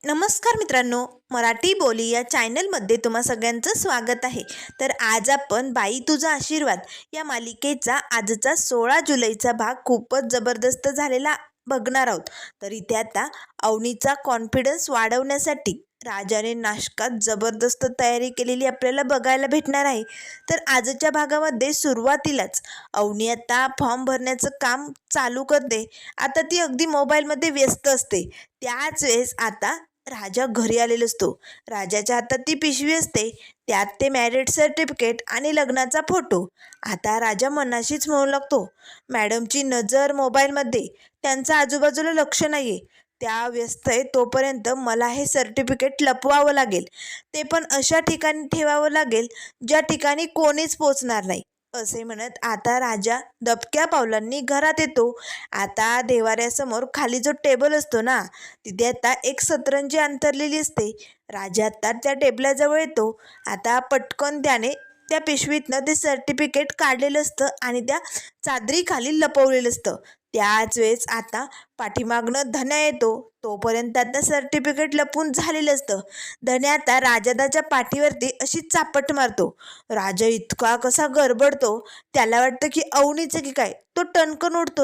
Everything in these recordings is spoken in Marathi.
नमस्कार मित्रांनो, मराठी बोली या चॅनलमध्ये तुम्हा सगळ्यांचं स्वागत आहे. तर आज आपण बाई तुझा आशीर्वाद या मालिकेचा आजचा 16 जुलैचा भाग खूपच जबरदस्त झालेला बघणार आहोत. तर इथे आता अवनीचा कॉन्फिडन्स वाढवण्यासाठी राजाने नाशकात जबरदस्त तयारी केलेली आपल्याला बघायला भेटणार आहे. तर आजच्या भागामध्ये सुरुवातीलाच अवनी आता फॉर्म भरण्याचं काम चालू करते. आता ती अगदी मोबाईलमध्ये व्यस्त असते. त्याच वेळेस आता राजा घरी आलेला असतो. राजाच्या हातात ती पिशवी असते, त्यात ते मॅरिड सर्टिफिकेट आणि लग्नाचा फोटो. आता राजा मनाशीच म्हणू लागतो, मॅडमची नजर मोबाईलमध्ये, त्यांचं आजूबाजूला लक्ष नाही आहे. त्या व्यस्त आहे तोपर्यंत मला हे सर्टिफिकेट लपवावं लागेल, ते पण अशा ठिकाणी ठेवावं लागेल ज्या ठिकाणी कोणीच पोचणार नाही. असे म्हणत आता राजा दबक्या पावलांनी घरात येतो. आता देवाऱ्यासमोर खाली जो टेबल असतो ना, तिथे आता एक सतरंजी अंथरलेली असते. राजा आता त्या टेबलाजवळ येतो. आता पटकन त्याने त्या पिशवीतनं ते सर्टिफिकेट काढलेलं असतं आणि त्या चादरीखाली लपवलेलं असतं. त्याच वेळेस आता पाठीमागनं धन्या येतो. तोपर्यंत आता सर्टिफिकेट लपून झालेलं असतं. धन्या आता राजादाच्या पाठीवरती अशी चापट मारतो. राजा इतका कसा गडबडतो, त्याला वाटतं की अवनीचं की काय. तो टणकन उडतो.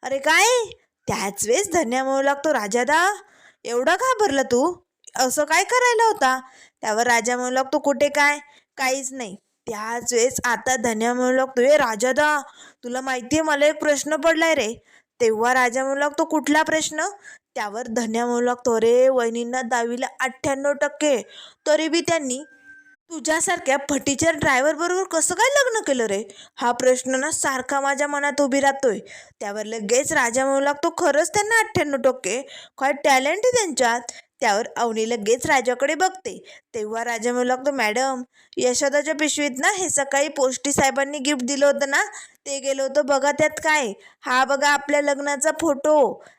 अरे काय. त्याच वेळेस धन्या म्हणू लागतो, राजादा एवढा घाबरला तू, असं काय करायला होता. त्यावर राजा म्हणू लागतो, कुठे काय, काहीच नाही. त्याच वेळेस आता धन्या म्हणू लागतो, राजादा तुला माहिती आहे मला एक प्रश्न पडलाय रे. तेव्हा राजा म्हणू लागतो, कुठला प्रश्न. त्यावर धन्या म्हणू लागतो, अरे वहिनींना 10वीला 98%, तरी बी त्यांनी तुझ्यासारख्या फटीचर ड्रायव्हर बरोबर कसं काय लग्न केलं रे. हा प्रश्न ना सारखा माझ्या मनात उभी राहतोय. त्यावर लगेच राजा म्हणू लागतो, खरंच त्यांना 98%, काय टॅलेंट आहे त्यांच्यात. त्यावर अवनी लगेच राजाकडे बघते. तेव्हा राजा म्हणू लागतो, मॅडम यशोदाच्या पिशवीत ना हे सकाळी पोस्टी साहेबांनी गिफ्ट दिलं होतं ना, ते गेलं होतं बघा, त्यात काय, हा बघा आपल्या लग्नाचा फोटो.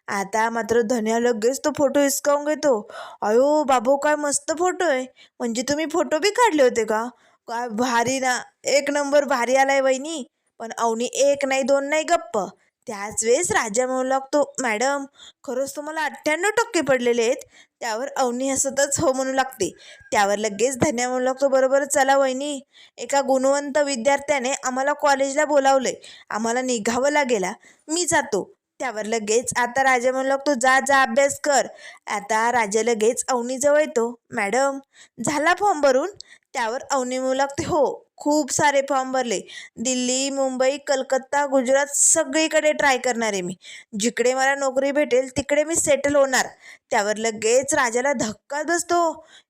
आता मात्र धन्या लगेच तो फोटो हिसकावून घेतो. अयो बाबू, काय मस्त फोटो आहे. म्हणजे तुम्ही फोटो बी काढले होते का. काय भारी ना, एक नंबर भारी आलाय वहिनी. पण अवनी एक नाही दोन नाही गप्प. त्याच वेळेस राजा म्हणू लागतो, मॅडम खरंच तुम्हाला 98% पडलेले आहेत. त्यावर अवनी हसतच हो म्हणू लागते. त्यावर लगेच धन्या म्हणू लागतो, बरोबर चला वहिनी, एका गुणवंत विद्यार्थ्याने आम्हाला कॉलेजला बोलावलंय, आम्हाला निघावं लागेल, मी जातो. त्यावर लगेच आता राजा म्हणू लागतो, जा जा अभ्यास कर. आता राजा लगेच अवनीजवळ येतो. मॅडम झाला फॉर्म भरून. त्यावर अवनी म्हणू लागते, हो खूप सारे फॉर्म भरले. दिल्ली, मुंबई, कलकत्ता, गुजरात सगळीकडे ट्राय करणार आहे मी. जिकडे मला नोकरी भेटेल तिकडे मी सेटल होणार. त्यावर लगेच राजाला धक्का बसतो.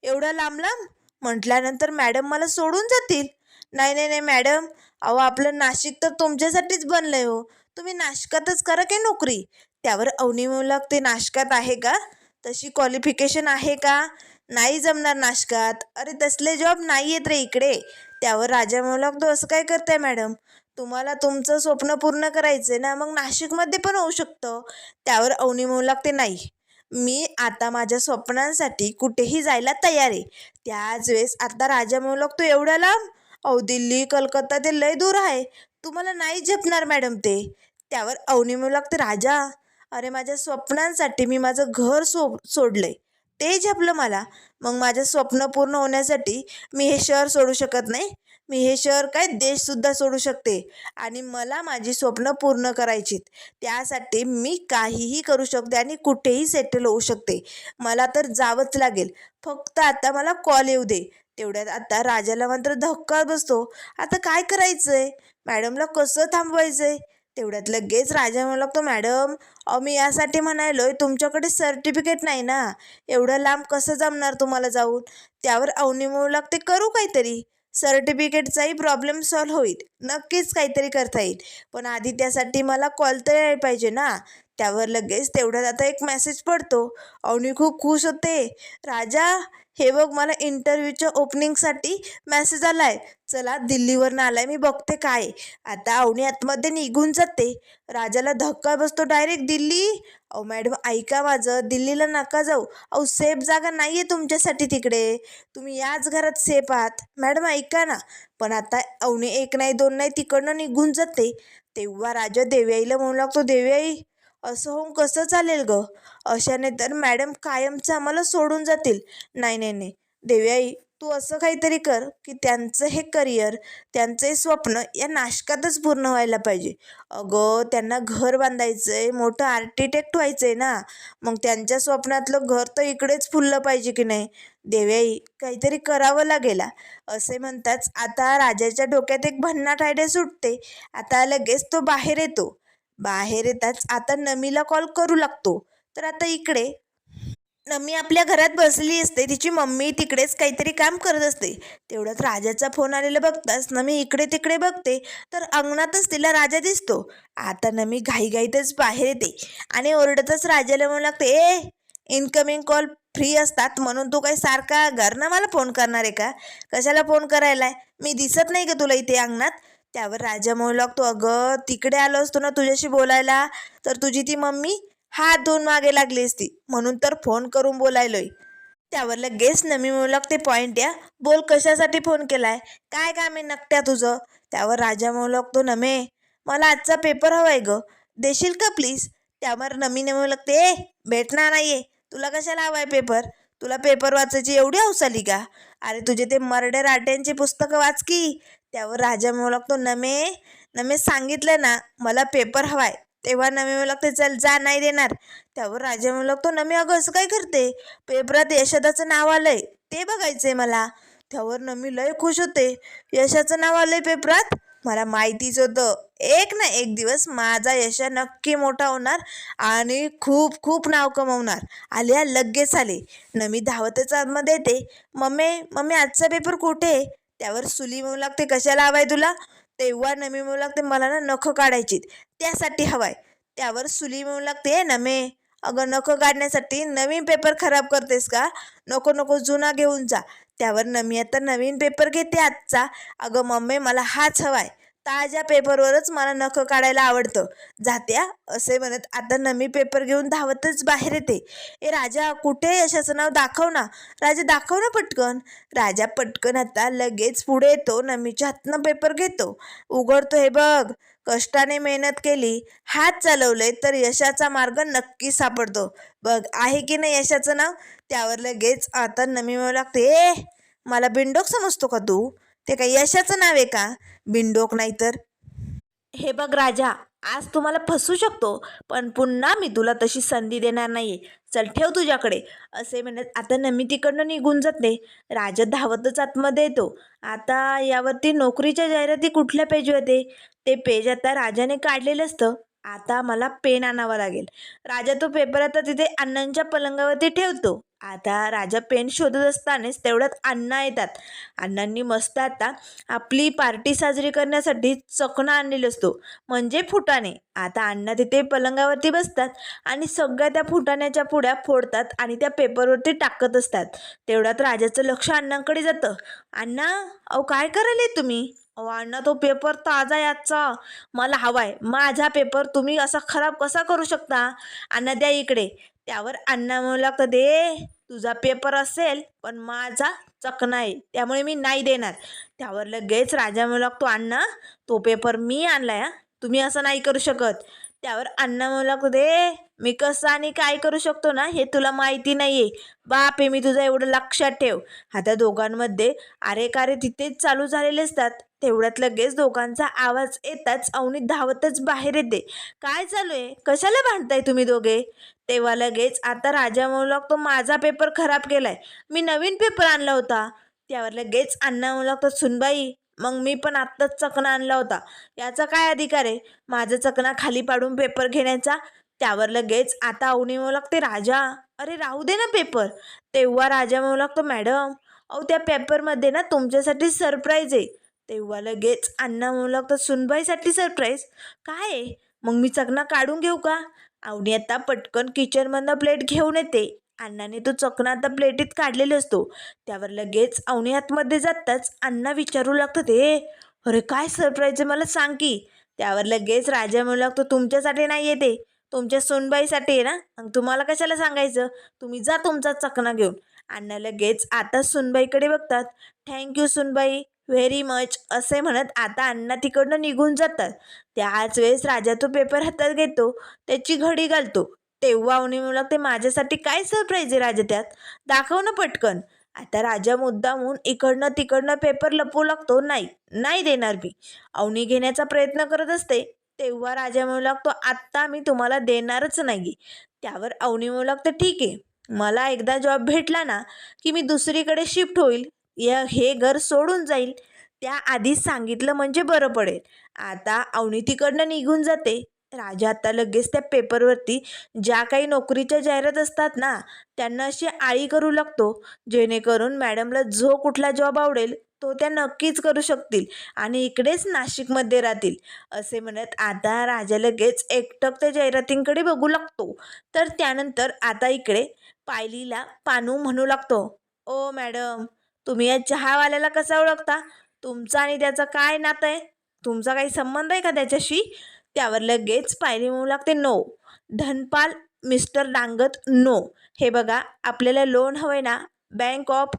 एवढा लांब लांब म्हटल्यानंतर मॅडम मला सोडून जातील. नाही नाही नाही मॅडम, अहो आपलं नाशिक तर तुमच्यासाठीच बनलंय हो, तुम्ही नाशकातच करा की नोकरी. त्यावर अवनी म्हणू लागते, नाशकात आहे का, तशी क्वालिफिकेशन आहे का, नाही जमणार नाशकात, अरे तसले जॉब नाही आहेत रे इकडे. त्यावर राजा म्हणू लागतो, असं काय करताय मॅडम, तुम्हाला तुमचं स्वप्न पूर्ण करायचं ना, मग नाशिकमध्ये पण होऊ शकतं. त्यावर अवनी म्हणू लागते, नाही मी आता माझ्या स्वप्नांसाठी कुठेही जायला तयार आहे. त्याच वेळेस आता राजा म्हणू लागतो, एवढ्या लांब, अहो दिल्ली कलकत्ता ते लय दूर आहे, तुम्हाला नाही झेपणार मॅडम ते. त्यावर अवनी म्हणू लागते, राजा अरे माझ्या स्वप्नांसाठी मी माझं घर सोडलंय, ते झेपलं मला. मग माझं स्वप्न पूर्ण होण्यासाठी मी हे शहर सोडू शकत नाही. मी हे शहर काय देशसुद्धा सोडू शकते आणि मला माझी स्वप्न पूर्ण करायचीत. त्यासाठी मी काहीही करू शकते आणि कुठेही सेटल होऊ शकते. मला तर जावंच लागेल, फक्त आता मला कॉल येऊ दे. तेवढ्यात आता राजाला मात्र धक्का बसतो. आता काय करायचंय, मॅडमला कसं थांबवायचंय. तेवढ्यात लगेच राजा म्हणू लागतो, मॅडम मी यासाठी म्हणालोय, तुमच्याकडे सर्टिफिकेट नाही ना, एवढं लांब कसं जमणार तुम्हाला जाऊन. त्यावर अवनी म्हणू लागते, करू काहीतरी, सर्टिफिकेटचाही प्रॉब्लेम सॉल्व्ह होईल, नक्कीच काहीतरी करता येईल, पण आधी त्यासाठी मला कॉल तर यायला पाहिजे ना. त्यावर लगेच तेवढ्यात आता एक मेसेज पडतो. अवनी खूप खुश होते. राजा हे बघ, मला इंटरव्ह्यूच्या ओपनिंगसाठी मेसेज आलाय, चला दिल्लीवरनं आलाय, मी बघते काय. आता अवनी आतमध्ये निघून जाते. राजाला धक्का बसतो, डायरेक्ट दिल्ली. अहो मॅडम ऐका माझं, दिल्लीला नका जाऊ, अहो सेफ जागा नाही आहे तुमच्यासाठी तिकडे, तुम्ही याच घरात सेफ आहात. मॅडम ऐका ना. पण आता अवनी एक नाही दोन नाही तिकडनं निघून जाते. तेव्हा राजा देवयाईला म्हणू लागतो, देवयाई असं होऊन कसं चालेल ग? अशाने तर मॅडम कायमचं आम्हाला सोडून जातील. नाही नाही नाही, देवयाई, तू असं काहीतरी कर की त्यांचं हे करिअर, त्यांचं हे स्वप्न या नाशकातच पूर्ण व्हायला पाहिजे. अगं, त्यांना घर बांधायचंय, मोठं आर्किटेक्ट व्हायचंय ना. मग त्यांच्या स्वप्नातलं घर तर इकडेच फुललं पाहिजे की नाही? देवयाई, काहीतरी करावं लागेल हा. असे म्हणताच आता राजाच्या डोक्यात एक भन्नाट आयडिया सुटते. आता लगेच तो बाहेर येतो. बाहेर येताच आता नमीला कॉल करू लागतो. तर आता इकडे नमी आपल्या घरात बसली असते, तिची मम्मी तिकडेच काहीतरी काम करत असते. तेवढ्यात राजाचा फोन आलेला बघताच नमी इकडे तिकडे बघते, तर अंगणातच तिला राजा दिसतो. आता नमी घाईघाईतच बाहेर येते आणि ओरडतच राजाला म्हणू लागते, ए, इनकमिंग कॉल फ्री असतात म्हणून तू काही सारखा घरनं मला फोन करणार आहे का? कशाला फोन करायलाय? मी दिसत नाही का तुला इथे अंगणात? त्यावर राजा म्हणू लागतो, अगं, तिकडे आलो असतो ना तुझ्याशी बोलायला, तर तुझी ती मम्मी हात धुवून मागे लागली असती, म्हणून तर फोन करून बोलायलोय. त्यावर लगेच नमी म्हणू लागते, पॉईंट या, बोल, कशासाठी फोन केलाय? काय काम आहे नकट्या तुझं? त्यावर राजा म्हणू लागतो, नमे, मला आजचा पेपर हवाय ग, देशील का प्लीज? त्यावर नमीने म्हणू लागते, ए, भेटणार नाहीये, तुला कशाला हवाय पेपर? तुला पेपर वाचायची एवढी हौस आली का? अरे तुझे ते मर्डर आट्यांची पुस्तकं वाच की. त्यावर राजा म्हणू लागतो, नमे, नमे, सांगितलं ना मला पेपर हवाय. तेव्हा नमी म्हणू लागते, चल जा, नाही देणार. त्यावर राजा म्हणू लागतो, नमी, अगं असं काय करते? पेपरात यशदाचं नाव आलंय, ते बघायचंय मला. त्यावर नमी लय खुश होते. यशाचं नाव आलंय पेपरात? मला माहितीच होतं, एक ना एक दिवस माझा यशा नक्की मोठा होणार आणि खूप खूप नाव कमवणार. आल्या लगेच आले. नमी धावतच आतमध्ये येते. मम्मी, मम्मी, आजचा पेपर कुठे? त्यावर सुली म्हणू लागते, कशाला हवाय तुला? तेव्हा नमी म्हणू लागते, मला ना नखं काढायचीत, त्यासाठी हवाय. त्यावर सुली म्हणू लागते, नमे, अगं, नखं काढण्यासाठी नवीन पेपर खराब करतेस का? नको नको, जुना घेऊन जा. त्यावर नमी आता नवीन पेपर घेते आजचा. अगं मम्मी, मला हाच हवाय, ताज्या पेपरवरच मला नखं काढायला आवडतं. जात्या, असे म्हणत आता नमी पेपर घेऊन धावतच बाहेर येते. ए राजा, कुठे यशाचं नाव? दाखव ना राजा, दाखव ना पटकन. राजा पटकन आता लगेच पुढे येतो, नमीच्या हातनं पेपर घेतो, उघडतो. हे बघ, कष्टाने मेहनत केली, हात चालवले तर यशाचा मार्ग नक्की सापडतो. बघ, आहे की नाही यशाचं नाव? त्यावर लगेच आता नमी म्हणू लागते, ए, मला बिंडोक समजतो का तू? ते काही यशाचं नाव आहे का? बिंडोक नाही तर. हे बघ राजा, आज तुम्हाला फसू शकतो, पण पुन्हा मी तुला तशी संधी देणार नाहीये. चल, ठेव तुझ्याकडे. असे म्हणत आता नमी तिकडनं निघून जाते. राजा धावतच आतमध्ये येतो. आता यावरती नोकरीच्या जाहिराती कुठल्या पेजवर येते? ते पेज आता राजाने काढलेलं असतं. आता मला पेन आणावा लागेल. राजा तो पेपर आता तिथे अण्णांच्या पलंगावरती ठेवतो. आता राजा पेन शोधत असतानाच तेवढ्यात अण्णा येतात. अण्णांनी मस्त आता आपली पार्टी साजरी करण्यासाठी चकना आणलेला असतो, म्हणजे फुटाणे. आता अण्णा तिथे पलंगावरती बसतात आणि सगळ्या त्या फुटाण्याच्या पुड्या फोडतात आणि त्या पेपरवरती टाकत असतात. तेवढ्यात राजाचं लक्ष अण्णांकडे जातं. अण्णा, अहो, काय करायले तुम्ही? अहो अण्णा, तो पेपर ताजा याचा मला हवाय, माझा पेपर तुम्ही असा खराब कसा करू शकता? अण्णा, द्या इकडे. त्यावर अण्णा म्हणू लागतं, दे, तुझा पेपर असेल पण माझा चकना आहे, त्यामुळे मी नाही देणार. त्यावर लगेच राजा म्हणू लागतो, अण्णा, तो पेपर मी आणलाय हा, तुम्ही असं नाही करू शकत. त्यावर अण्णा म्हणू लागतो, दे, मी कसं आणि काय करू शकतो ना हे तुला माहिती नाहीये. बाप आहे मी तुझं, एवढं लक्षात ठेव. आता दोघांमध्ये अरे कारे तिथेच चालू झालेले असतात. तेवढ्यात लगेच दोघांचा आवाज येताच अवनी धावतच बाहेर येते. काय चालू आहे? कशाला भांडताय तुम्ही दोघे? तेव्हा लगेच आता राजा म्हणू लागतो, माझा पेपर खराब केलाय, मी नवीन पेपर आणला होता. त्यावर लगेच अण्णा म्हणू लागतो, सुनबाई, मग मी पण आत्ताच चकना आणला होता, याचा काय अधिकार आहे माझा चकना खाली पाडून पेपर घेण्याचा? त्यावर लगेच आता अवनी म्हणू लागते, राजा, अरे राहू दे ना पेपर. तेव्हा राजा म्हणू लागतो, मॅडम, अहो, त्या पेपरमध्ये ना तुमच्यासाठी सरप्राईज आहे. तेव्हा लगेच अण्णा म्हणू लागतो, सुनबाईसाठी सरप्राईज? काय आहे? मग मी चकना काढून घेऊ का? अवनी आता पटकन किचनमधनं प्लेट घेऊन येते. अण्णाने तो चकना आता प्लेटीत काढलेला असतो. त्यावर लगेच अवनी आतमध्ये जाताच अण्णा विचारू लागतात, हे, अरे काय सरप्राईज आहे, मला सांग की. त्यावर लगेच राजा म्हणू लागतो, तुमच्यासाठी नाही येते, तुमच्या सुनबाईसाठी आहे ना, मग तुम्हाला कशाला सांगायचं, तुम्ही जा तुमचा चकना घेऊन. अण्णा लगेच आता सुनबाईकडे बघतात. थँक्यू सुनबाई, व्हेरी मच असे म्हणत आता अण्णा तिकडनं निघून जातात. त्याच वेळेस राजा तो पेपर हातात घेतो, त्याची घडी घालतो. तेव्हा अवनी म्हणू लागते, माझ्यासाठी काय सरप्राईज आहे राजा त्यात, दाखव ना पटकन. आता राजा मुद्दामून इकडनं तिकडनं पेपर लपवू लागतो. नाही नाही देणार मी. अवनी घेण्याचा प्रयत्न करत असते. तेव्हा राजा म्हणू लागतो, आत्ता मी तुम्हाला देणारच नाही. त्यावर अवनी म्हणू लागते, ठीक आहे, मला एकदा जॉब भेटला ना की मी दुसरीकडे शिफ्ट होईल, हे घर सोडून जाईल. त्या आधीच सांगितलं म्हणजे बरं पडेल. आता अवनी तिकडनं निघून जाते. राजा आता लगेच त्या पेपरवरती ज्या काही नोकरीच्या जाहिरात असतात ना, त्यांना अशी आळी करू लागतो, जेणेकरून मॅडमला जो कुठला जॉब आवडेल तो त्या नक्कीच करू शकतील आणि इकडेच नाशिकमध्ये राहतील. असे म्हणत आता राजा लगेच एकटक त्या जाहिरातींकडे बघू लागतो. तर त्यानंतर आता इकडे पायलीला पानू म्हणू लागतो, ओ मॅडम, तुम्ही या चहावाल्याला कसा ओळखता? तुमचा आणि त्याचा काय नातं आहे? तुमचा काही संबंध आहे का त्याच्याशी? त्यावर लगेच पायली म्हणू लागते, no. Dhanpal mister Dangat, no. हे बघा, आपल्याला लोन हवंय ना, bank of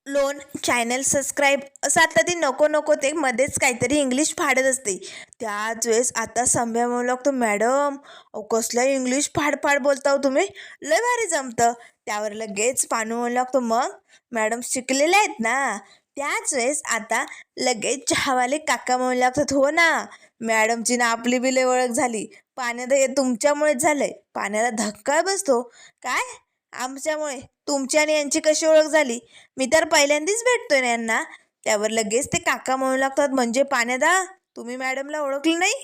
loan channel subscribe असं आता ती नको नको ते मध्येच काहीतरी इंग्लिश फाडत असते. त्याच वेळेस आता संभ्या म्हणू लागतो, मॅडम अहो कसलं इंग्लिश फाडफाड बोलता हो तुम्ही, लय भारी जमतं. त्यावर लगेच पानू म्हणू लागतो, मग मॅडम शिकलेले आहेत ना. त्याच वेळेस आता लगेच चहावाले काका म्हणू लागतात, हो ना मॅडमची ना आपली बी लय ओळख झाली. पाण्यात हे तुमच्यामुळेच झालंय. पाण्याला धक्का बसतो काय? आमच्यामुळे? तुमची आणि यांची कशी ओळख झाली? मी तर पहिल्यांदाच भेटतोय ना यांना. त्यावर लगेच ते काका म्हणू लागतात, म्हणजे पाण्यादा तुम्ही मॅडमला ओळखलं नाही?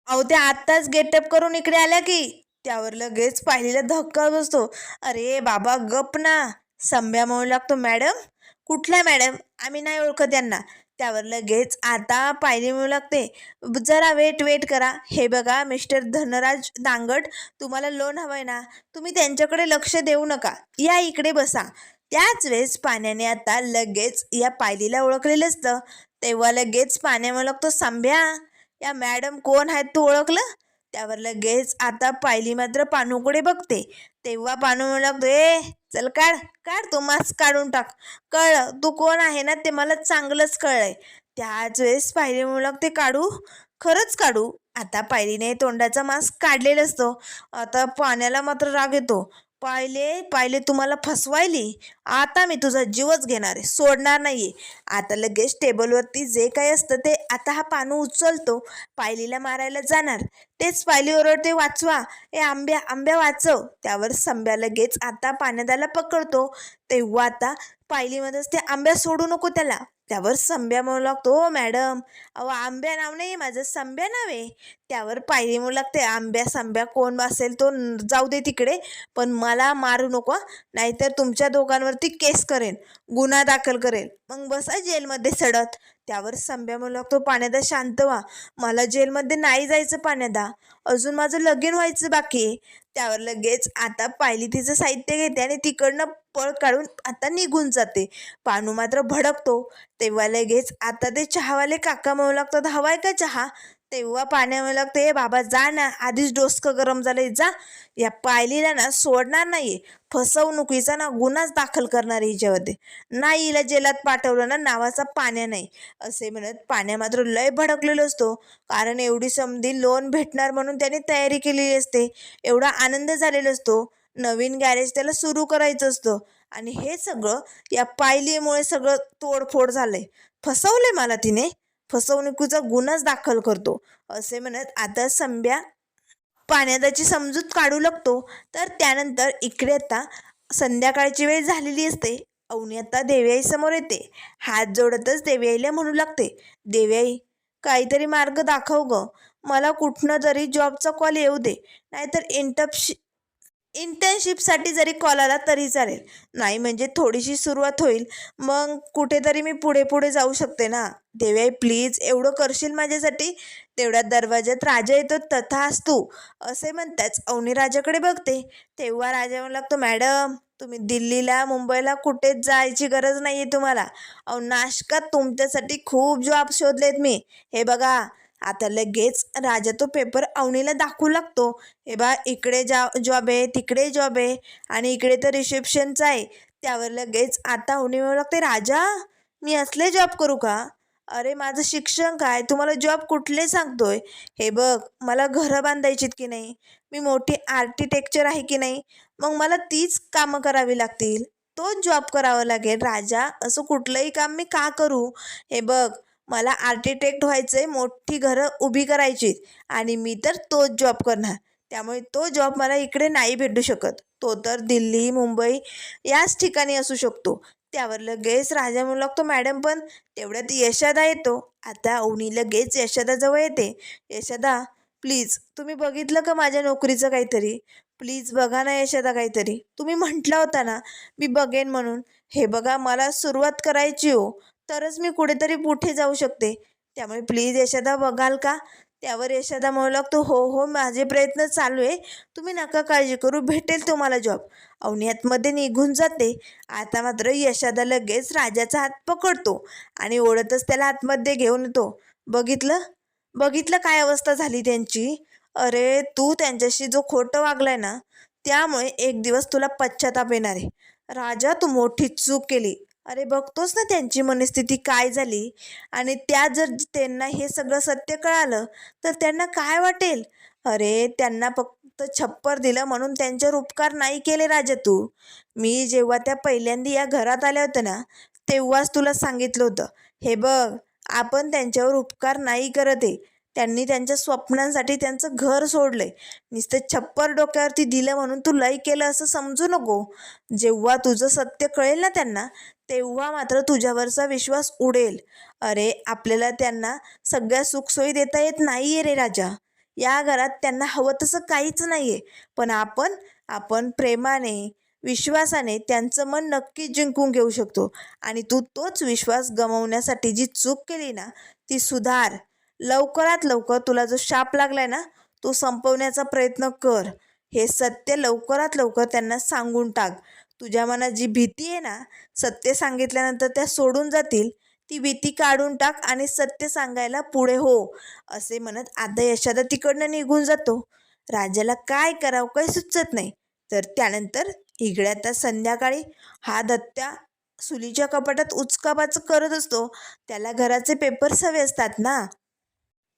अहो त्या आत्ताच गेटअप करून इकडे आल्या की. त्यावर लगेच पाहिलेला धक्का बसतो. अरे बाबा गप ना. संभ्या म्हणू लागतो, मॅडम कुठल्या मॅडम? आम्ही नाही ओळखत त्यांना. त्यावर लगेच आता पायली म्हणू लागते, जरा वेट वेट करा. हे बघा मिस्टर धनराज दांगट, तुम्हाला लोन हवंय ना, तुम्ही त्यांच्याकडे लक्ष देऊ नका, या इकडे बसा. त्याच वेळेस पाण्याने आता लगेच या पायलीला ओळखलेलं असतं. तेव्हा लगेच पाण्या म्हणू लागतो, संभ्या या मॅडम कोण आहेत तू ओळखलं? त्यावर लगेच आता पायली मात्र पानूकडे बघते. तेव्हा पानू म्हणू लागतो, ए चल काढ काढ, तू मास्क काढून टाक. कळलं तू कोण आहे ना, ते मला चांगलंच कळलंय. त्याच वेळेस पायली म्हणू लागते, काढू? खरंच काढू? आता पायलीने तोंडाचा मास्क काढलेला असतो. आता पाण्याला मात्र राग येतो. पाहिले पाहिले तुम्हाला फसवायली, आता मी तुझा जीवच घेणार आहे, सोडणार नाहीये. आता लगेच टेबलवरती जे काही असतं ते आता हा पानू उचलतो, पायलीला मारायला जाणार. तेच पायली ओरडते, वाचवा, ए आंब्या आंब्या वाचव. त्यावर संब्या लगेच आता पाण्यादाला पकडतो. तेव्हा आता पायलीमध्येच ते आंब्या सोडू नको त्याला. त्यावर संब्या म्हणू लागतो, हो मॅडम अहो आंब्या नाव नाही माझं, संब्या नाव आहे. त्यावर पायली म्हणू लागते, आंब्या संब्या कोण असेल तो जाऊ दे तिकडे, पण मला मारू नको, नाहीतर तुमच्या दोघांवरती केस करेन, गुन्हा दाखल करेल, मग बसा जेलमध्ये सडत. त्यावर संब्या म्हणू लागतो, पाण्यादा शांत व्हा, मला जेलमध्ये नाही जायचं पाण्यादा, अजून माझं लगीन व्हायचं बाकी आहे. त्यावर लगेच आता पायली तिचं साहित्य घेते आणि तिकडनं पळ काढून आता निघून जाते. पानू मात्र भडकतो. तेव्हा लगेच आता ते चहावाले काका म्हणू लागतात, हवाय का चहा? तेव्हा पाण्या म्हणू लागते, ए बाबा जा ना, आधीच डोसकं गरम झालंय, जा. या पायलीला ना सोडणार नाहीये, फसवणुकीचा ना गुन्हाच दाखल करणार हिच्यामध्ये, नाही हिला जेलात पाठवलं ना नावाचा पाण्या नाही. असे म्हणत पाण्या मात्र लय भडकलेलो असतो, कारण एवढी संधी लोन भेटणार म्हणून त्याने तयारी केलेली असते. एवढा आनंद झालेला असतो, नवीन गॅरेज त्याला सुरू करायचं असतं आणि हे सगळं या पायलीमुळे सगळं तोडफोड झालंय. फसवले मला तिने, फसवणुकीचा गुन्हाच दाखल करतो. असे म्हणत आता संब्या पाण्याची समजूत काढू लागतो. तर त्यानंतर इकडे आता संध्याकाळची वेळ झालेली असते. अवनी आता देवयाई समोर येते. हात जोडतच देवयाईला म्हणू लागते, देवयाई काहीतरी मार्ग दाखव ग, मला कुठनं तरी जॉबचा कॉल येऊ दे, नाहीतर इंटर्नशिपसाठी जरी कॉल आला तरी चालेल, नाही म्हणजे थोडीशी सुरुवात होईल, मग कुठेतरी मी पुढे पुढे जाऊ शकते ना. देवयाई प्लीज एवढं करशील माझ्यासाठी? तेवढ्या दरवाज्यात राजा येतो, तथास्तू असे म्हणताच अवनी राजाकडे बघते. तेव्हा राजा म्हणू लागतो, मॅडम तुम्ही दिल्लीला मुंबईला कुठेच जायची गरज नाही आहे तुम्हाला. अहो नाशकात तुमच्यासाठी खूप जॉब शोधलेत मी. हे बघा. आता लगेच राजा तो पेपर अवनीला दाखवू लागतो. हे बा इकडे जॉब आहे, तिकडे जॉब आहे आणि इकडे तर रिसेप्शनचा आहे. त्यावर लगेच आता अवनी म्हणू लागते, राजा मी असले जॉब करू का? अरे माझं शिक्षण काय, तुम्हाला जॉब कुठले सांगतोय? हे बघ, मला घरं बांधायचीत की नाही, मी मोठी आर्किटेक्चर आहे की नाही, मग मला तीच कामं करावी लागतील, तोच जॉब करावा लागेल. राजा, असं कुठलंही काम मी का करू? हे बघ, मला आर्किटेक्ट व्हायचंय, मोठी घरं उभी करायची आणि मी तर तोच जॉब करणार. त्यामुळे तो जॉब मला इकडे नाही भेटू शकत. तो तर दिल्ली, मुंबई याच ठिकाणी असू शकतो. त्यावर लगेच राजा म्हणू लागतो, मॅडम पण तेवढ्यात यशादा येतो. आता अवनी लगेच यशादाजवळ येते. यशादा, प्लीज तुम्ही बघितलं का माझ्या नोकरीचं काहीतरी? प्लीज बघा ना यशादा काहीतरी. तुम्ही म्हटला होता ना मी बघेन म्हणून. हे बघा, मला सुरुवात करायची हो, तरच मी कुठेतरी पुढे जाऊ शकते. त्यामुळे प्लीज यशादा बघाल का? त्यावर यशादा म्हणू लागतो, हो हो, माझे प्रयत्न चालू आहे, तुम्ही नका काळजी करू, भेटेल तुम्हाला जॉब. अवनी आतमध्ये निघून जाते. आता मात्र यशादा लगेच राजाचा हात पकडतो आणि ओढतच त्याला आतमध्ये घेऊन येतो. बघितलं बघितलं काय अवस्था झाली त्यांची? अरे तू त्यांच्याशी जो खोटं वागलाय ना, त्यामुळे एक दिवस तुला पश्चाताप येणार आहे. राजा, तू मोठी चूक केली. अरे बघतोस ना त्यांची मनस्थिती काय झाली, आणि त्या जर त्यांना हे सगळं सत्य कळालं तर त्यांना काय वाटेल? अरे त्यांना फक्त छप्पर दिलं म्हणून त्यांच्यावर उपकार नाही केले राजा तू. मी जेव्हा त्या पहिल्यांदा या घरात आल्या होत्या ना, तेव्हाच तुला सांगितलं होतं, हे बघ, आपण त्यांच्यावर उपकार नाही करत आहे. त्यांनी त्यांच्या स्वप्नांसाठी त्यांचं घर सोडलंय. नुसतं छप्पर डोक्यावरती दिलं म्हणून तू लय केलं असं समजू नको. जेव्हा तुझं सत्य कळेल ना त्यांना, तेव्हा मात्र तुझ्यावरचा विश्वास उडेल. अरे आपल्याला त्यांना सगळ्या सुखसोयी देता येत नाही आहे रे राजा. या घरात त्यांना हवं तसं काहीच नाही आहे. पण आपण आपण प्रेमाने, विश्वासाने त्यांचं मन नक्कीच जिंकून घेऊ शकतो. आणि तू तोच विश्वास गमावण्यासाठी जी चूक केली ना, ती सुधार. लवकरात लवकर तुला जो शाप लागलाय ना, तो संपवण्याचा प्रयत्न कर. हे सत्य लवकरात लवकर त्यांना सांगून टाक. तुझ्या मनात जी भीती आहे ना, सत्य सांगितल्यानंतर त्या सोडून जातील, ती भीती काढून टाक आणि सत्य सांगायला पुढे हो. असे म्हणत आता यशादा तिकडनं निघून जातो. राजाला काय करावं काही सुचत नाही. तर त्यानंतर इकडे आता संध्याकाळी हा दत्त्या सुलीच्या कपाटात उचकापाच करत असतो. त्याला घराचे पेपर्स हवे असतात ना.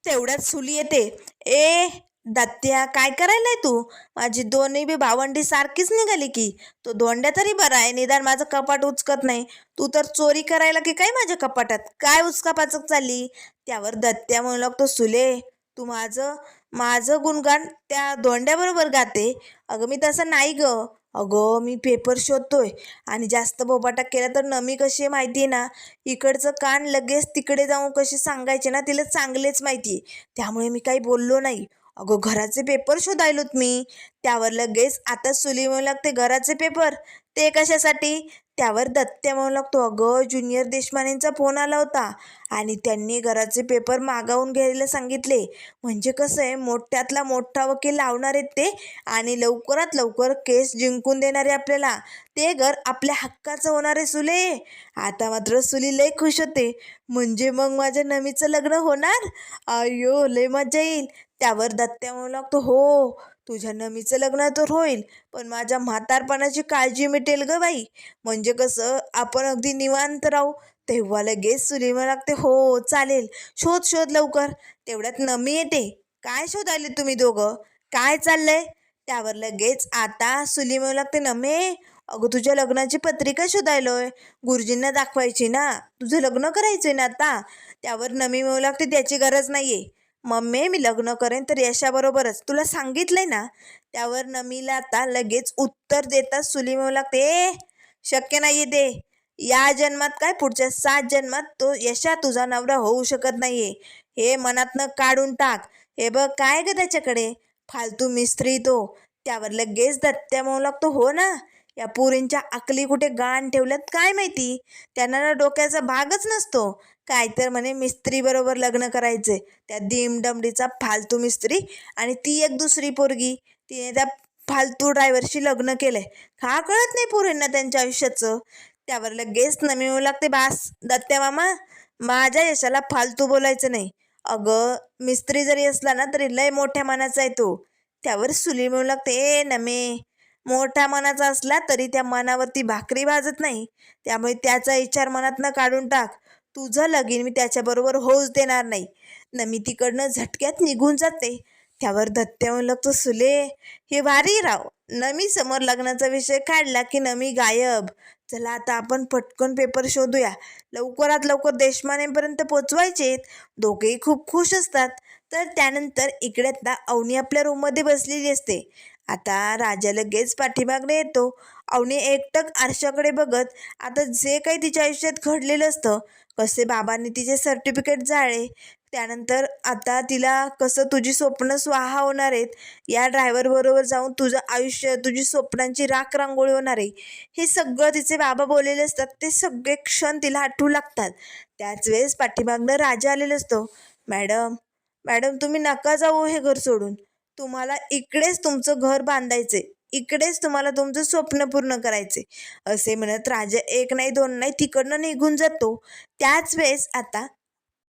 तेवढ्यात सुली येते. ए दत्त्या, काय करायलाय तू? माझी दोन्ही बी भावंडी सारखीच निघाली की. तो दोंड्या तरी बरा आहे, निदान माझं कपाट उचकत नाही. तू तर चोरी करायला की काय माझ्या कपाटात? काय उचकापाचक चालली? त्यावर दत्त्या म्हणू लागतो, सुले, तू माझं माझं गुणगान त्या दोंड्याबरोबर गाते. अगं मी तसं नाही ग. अगं मी पेपर शोधतोय आणि जास्त बोबाटा केला तर नमी कशी आहे माहिती आहे ना, इकडचं कान लगेच तिकडे जाऊन कसे सांगायचे ना, तिला चांगलेच माहिती आहे. त्यामुळे मी काही बोललो नाही. अगं घराचे पेपर शोधायलोत मी. त्यावर लगेच आता सुली म्हणू लागते, घराचे पेपर ते कशासाठी? त्यावर दत्त्या म्हणू लागतो, अगं ज्युनियर देशमानेंचा फोन आला होता आणि त्यांनी घराचे पेपर मागावून घ्यायला सांगितले. म्हणजे कसं आहे, मोठ्यातला मोठा वकील लावणार आहेत ते आणि लवकरात लवकर केस जिंकून देणारे आपल्याला. ते घर आपल्या हक्काचं होणार आहे सुले. आता मात्र सुली लय खुश होते. म्हणजे मग माझ्या नमीचं लग्न होणार? अय्यो लय मजा येईल. त्यावर दत्त्या म्हणू लागतो, हो तुझ्या नमीचं लग्न तर होईल, पण माझ्या म्हातारपणाची काळजी मिटेल ग बाई. म्हणजे कसं आपण अगदी निवांत राहू. तेव्हा लगेच सुली म्हणू लागते, हो चालेल, शोध शोध लवकर. तेवढ्यात नमी येते. काय शोधायले तुम्ही दोघं? काय चाललंय? त्यावर लगेच आता सुली म्हणू लागते, नमे, अगं तुझ्या लग्नाची पत्रिका शोधायलोय, गुरुजींना दाखवायची ना, तुझं लग्न करायचंय ना आता. त्यावर नमी म्हणू लागते, त्याची गरज नाहीये मम्मी, मी लग्न करेन तर यशाबरोबरच, तुला सांगितलंय ना. त्यावर नमीला आता लगेच उत्तर देतात सुली म्हणू लागते, शक्य नाहीये ते. या जन्मात काय, पुढच्या 7 जन्मात तो यशा तुझा नवरा होऊ शकत नाहीये. हे मनातनं काढून टाक. हे बघ काय ग त्याच्याकडे, फालतू मिस्त्री तो. त्यावर लगेच दत्त्या म्हणू लागतो, हो ना, या पुरींच्या अकली कुठे गाण ठेवल्यात काय माहिती. त्यांना ना डोक्याचा भागच नसतो. काय तर म्हणे मिस्त्री बरोबर लग्न करायचे, त्या दिमडमडीचा फालतू मिस्त्री, आणि ती एक दुसरी पोरगी, तिने त्या फालतू ड्रायव्हरशी लग्न केलंय. का कळत नाही पोरींना त्यांच्या आयुष्याचं. त्यावर लगेच नमी येऊ लागते, बास दत्त्या मामा, माझ्या यशाला फालतू बोलायचं नाही. अगं मिस्त्री जरी असला ना तरी लय मोठ्या मनाचा आहे तो. त्यावर सुली म्हणू लागते, ए नमे, मोठ्या मनाचा असला तरी त्या मनावरती भाकरी भाजत नाही. त्यामुळे त्याचा विचार मनातनं काढून टाक. तुझं लगीन मी त्याच्याबरोबर होऊच देणार नाही. नमी तिकडनं झटक्यात निघून जाते. त्यावर दत्त्या म्हणू लागतो, सुले हे भारी राव. नमी समोर लग्नाचा विषय काढला की नमी गायब. चला आता आपण पटकन पेपर शोधूया. लवकरात लवकर देशमानेपर्यंत पोचवायचेत. दोघेही खूप खुश असतात. तर त्यानंतर इकडे आता अवनी आपल्या रूममध्ये बसलेली असते. आता राजा लगेच पाठीमागणे येतो. अवनी एकटक आरशाकडे बघत आता जे काही तिच्या आयुष्यात घडलेलं असतं, कसे बाबांनी तिचे सर्टिफिकेट जाळे, त्यानंतर आता तिला कसं तुझी स्वप्न स्वाहा होणार आहेत, या ड्रायव्हरबरोबर जाऊन तुझं आयुष्य, तुझी स्वप्नांची राख रांगोळी होणार आहे, हे सगळं तिचे बाबा बोललेले असतात. ते सगळे क्षण तिला आठवू लागतात. त्याच वेळेस पाठीमागनं राजा आलेला असतो. मॅडम मॅडम तुम्ही नका जाऊ हे घर सोडून. तुम्हाला इकडेच तुमचं घर बांधायचे, इकडेच तुम्हाला तुमचं स्वप्न पूर्ण करायचे, असे म्हणत राजा एक नाही दोन नाही तिकडनं निघून जातो. त्याच वेळेस आता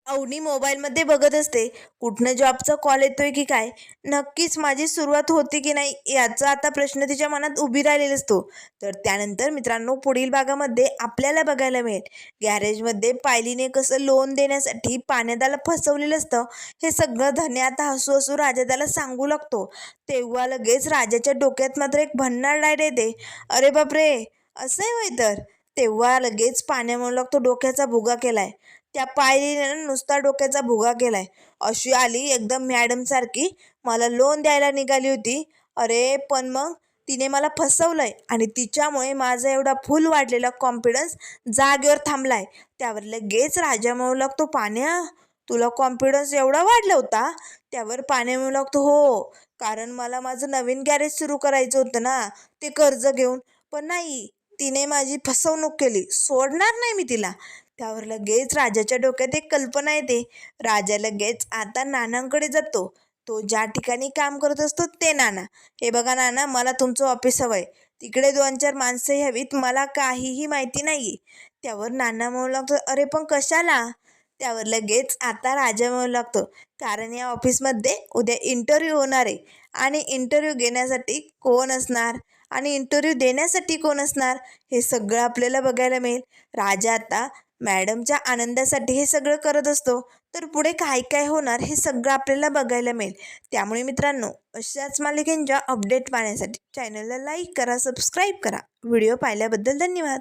अवनी मोबाईलमध्ये बघत असते. कुठनं जॉबचा कॉल येतोय की काय, नक्कीच माझी सुरुवात होती की नाही याचा आता प्रश्न तिच्या मनात उभी राहिलेला असतो. तर त्यानंतर मित्रांनो पुढील भागामध्ये आपल्याला बघायला मिळेल गॅरेजमध्ये पायलीने कसं लोन देण्यासाठी पाण्यादाला फसवलेलं असतं. हे सगळं धन्य आता हसू हसू राजा त्याला सांगू लागतो. तेव्हा लगेच राजाच्या डोक्यात मात्र एक भन्नाट डायट येते. अरे बापरे, असं आहे होय. तर तेव्हा लगेच पाण्या म्हणू लागतो, डोक्याचा भुगा केलाय. त्या पायरीने नुसता डोक्याचा भुगा केलाय. अशी आली एकदम मॅडमसारखी मला लोन द्यायला निघाली होती. अरे पण मग तिने मला फसवलंय आणि तिच्यामुळे माझा एवढा फुल वाढलेला कॉन्फिडन्स जागेवर थांबलाय. त्यावर लगेच राजा म्हणू लागतो, पाण्या तुला कॉन्फिडन्स एवढा वाढला होता? त्यावर पाण्या म्हणू लागतो, हो, कारण मला माझं नवीन गॅरेज सुरू करायचं होतं ना, ते कर्ज घेऊन. पण नाही, तिने माझी फसवणूक केली, सोडणार नाही मी तिला. त्यावर लगेच राजाच्या डोक्यात एक कल्पना येते. राजा लगेच आता नानांकडे जातो. तो ज्या ठिकाणी काम करत असतो ते नाना. हे बघा नाना, मला तुमचं ऑफिस हवंय. तिकडे 2-4 माणसं हवीत, मला काहीही माहिती नाही. त्यावर नाना म्हणू लागतो, अरे पण कशाला? त्यावर लगेच आता राजा म्हणू लागतो, कारण या ऑफिसमध्ये उद्या इंटरव्ह्यू होणार आहे आणि इंटरव्ह्यू घेण्यासाठी कोण असणार आणि इंटरव्ह्यू देण्यासाठी कोण असणार हे सगळं आपल्याला बघायला मिळेल. राजा आता मॅडमच्या आनंदासाठी हे सगळं करत असतो. तर पुढे काय काय होणार हे सगळं आपल्याला बघायला मिळेल. त्यामुळे मित्रांनो, अशाच मालिकेंच्या अपडेट पाहण्यासाठी चॅनलला लाईक करा, सबस्क्राईब करा. व्हिडिओ पाहिल्याबद्दल धन्यवाद.